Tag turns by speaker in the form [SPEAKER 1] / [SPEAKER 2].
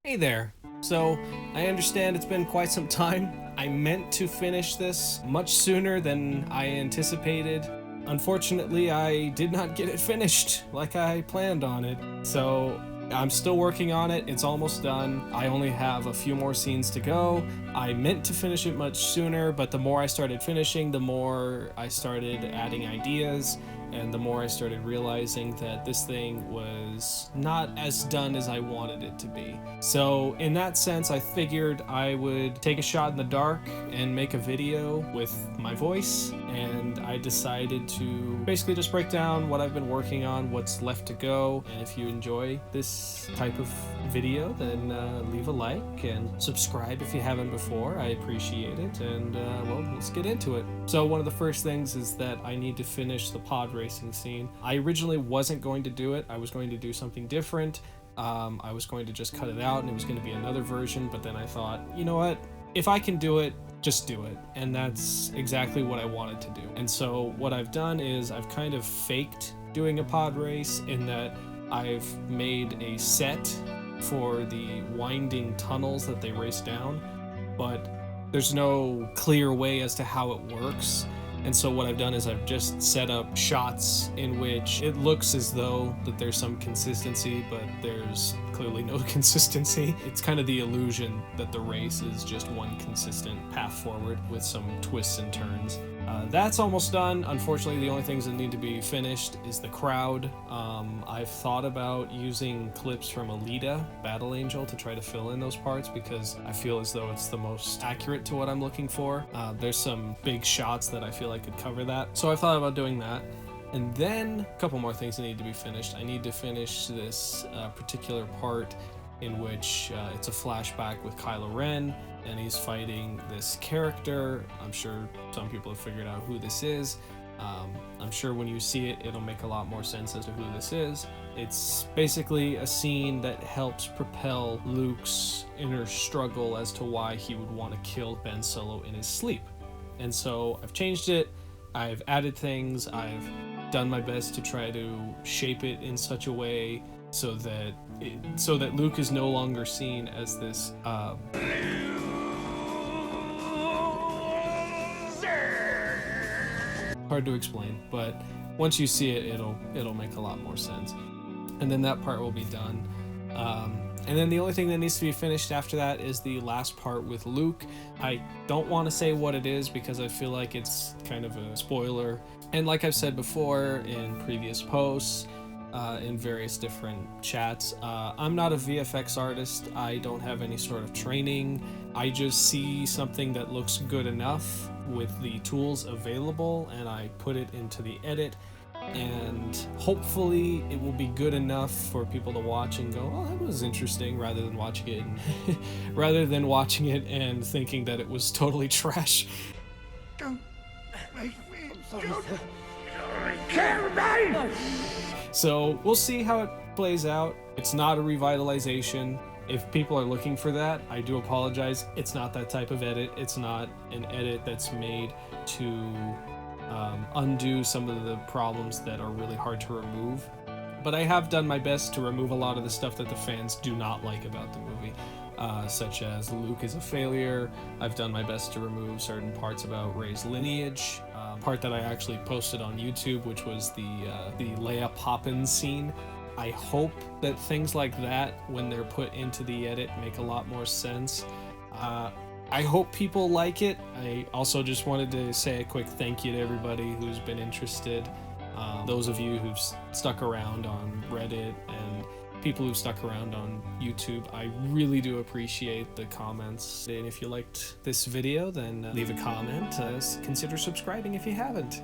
[SPEAKER 1] Hey there. So, I understand it's been quite some time. I meant to finish this much sooner than I anticipated. Unfortunately, I did not get it finished like I planned on it. So, I'm still working on it. It's almost done. I only have a few more scenes to go. I meant to finish it much sooner, but the more I started finishing, the more I started adding ideas, and the more I started realizing that this thing was not as done as I wanted it to be. So, in that sense, I figured I would take a shot in the dark and make a video with my voice, and I decided to basically just break down what I've been working on, what's left to go, and if you enjoy this type of video, then leave a like and subscribe if you haven't before. I appreciate it, and well, let's get into it. So one of the first things is that I need to finish the pod racing scene. I originally wasn't going to do it. I was going to do something different. I was going to just cut it out and it was going to be another version, but then I thought, you know what? If I can do it, just do it. And that's exactly what I wanted to do. And so what I've done is I've kind of faked doing a pod race in that I've made a set for the winding tunnels that they race down, but there's no clear way as to how it works. And so what I've done is I've just set up shots in which it looks as though that there's some consistency, but there's clearly no consistency. It's kind of the illusion that the race is just one consistent path forward with some twists and turns. That's almost done. Unfortunately, the only things that need to be finished is the crowd. I've thought about using clips from Alita, Battle Angel, to try to fill in those parts because I feel as though it's the most accurate to what I'm looking for. There's some big shots that I feel I could cover that. So I thought about doing that. And then a couple more things that need to be finished. I need to finish this particular part in which it's a flashback with Kylo Ren, and he's fighting this character. I'm sure some people have figured out who this is. I'm sure when you see it, it'll make a lot more sense as to who this is. It's basically a scene that helps propel Luke's inner struggle as to why he would want to kill Ben Solo in his sleep. And so I've changed it, I've added things, I've done my best to try to shape it in such a way so that Luke is no longer seen as this hard to explain, but once you see it, it'll make a lot more sense. And then that part will be done. And then the only thing that needs to be finished after that is the last part with Luke. I don't want to say what it is because I feel like it's kind of a spoiler. And like I've said before in previous posts, in various different chats, I'm not a VFX artist. I don't have any sort of training. I just see something that looks good enough with the tools available and I put it into the edit, and hopefully it will be good enough for people to watch and go, oh, that was interesting, rather than watching it and thinking that it was totally trash.
[SPEAKER 2] Don't make me kill me!
[SPEAKER 1] So we'll see how it plays out. It's not a revitalization. If people are looking for that, I do apologize. It's not that type of edit. It's not an edit that's made to undo some of the problems that are really hard to remove. But I have done my best to remove a lot of the stuff that the fans do not like about the movie, such as Luke is a failure. I've done my best to remove certain parts about Rey's lineage. Part that I actually posted on YouTube, which was the Leia Poppins scene. I hope that things like that, when they're put into the edit, make a lot more sense. I hope people like it. I also just wanted to say a quick thank you to everybody who's been interested. Those of you who've stuck around on Reddit and people who've stuck around on YouTube, I really do appreciate the comments. And if you liked this video, then leave a comment. Consider subscribing if you haven't.